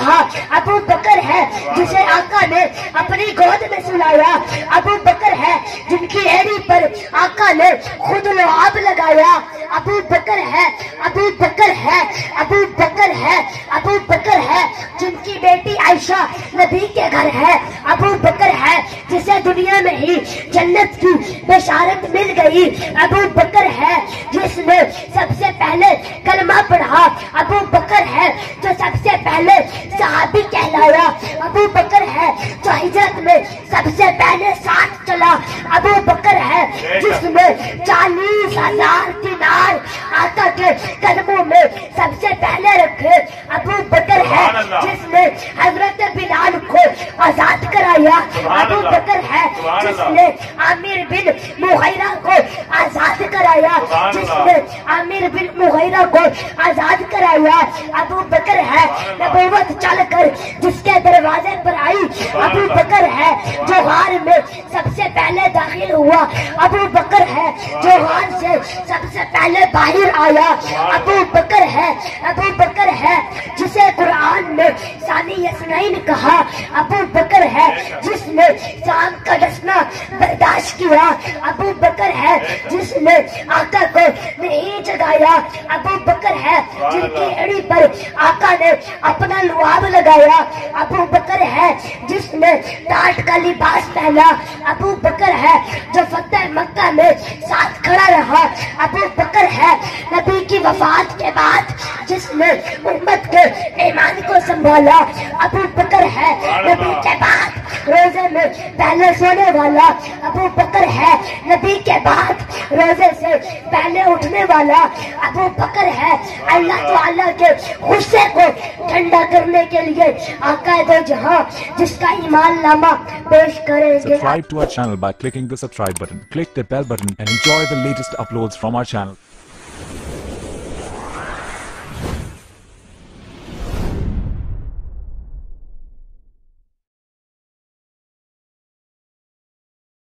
کہا ابو بکر ہے جسے آقا نے اپنی گود میں سلایا، ابو بکر ہے جن کی ایڑی پر آقا نے خود لعاب لگایا، ابو بکر ہے، ابو بکر ہے، ابو بکر ہے، ابو بکر ہے جن کی بیٹی عائشہ نبی کے گھر ہے، ابو بکر ہے جسے دنیا میں ہی جنت کی بشارت مل گئی، ابو بکر ہے جس نے سب سے پہلے کلمہ پڑھا، ابو بکر ہے جو سب سے پہلے صحابی کہلایا، ابو بکر ہے جو ہجرت میں سب سے پہلے ساتھ چلا، ابو بکر ہے جس نے 40,000 دینار آقا کے قدموں میں سب سے پہلے رکھے، ابو بکر ہے جس نے حضرت بلال کو آزاد کرایا، ابو بکر ہے جس نے عامر بن مغیرہ کو آزاد کرایا، جس نے عامر بن مغیرہ کو آزاد کرایا، ابو بکر ہے نبوت چل کر جس کے دروازے پر آئی، ابو بکر ہے جو غار میں سب سے پہلے داخل ہوا، ابو بکر ہے جو غار سے سب سے پہلے باہر آیا، ابو بکر ہے، ابو بکر ہے جسے قرآن نے ثانی یسنین کہا، ابو بکر ہے جس نے شام کا ڈسنا برداشت کیا، ابو بکر ہے جس نے آقا کو نہیں جگایا، ابو بکر ہے جن کی ایڑی پر آقا نے اپنا لعاب لگایا، ابو بکر ہے جس نے ٹاٹ کا لباس پہنا، ابو بکر ہے جو فتح مکہ میں ساتھ کھڑا رہا، ابو بکر ہے نبی کی وفات کے بعد جس نے امت کے ایمان کو سنبھالا، ابو بکر ہے نبی کے بعد روزے میں پہلے سونے والا، ابو بکر ہے نبی کے بعد روزے سے پہلے اٹھنے والا، ابو بکر ہے اللہ تعالیٰ کے غصے کو ٹھنڈا کرنے کے لیے آقا دو جہاں جس کا ایمان نامہ پیش کریں گے۔ Subscribe to our channel by clicking the subscribe button. Click the bell button and enjoy the latest uploads from our channel.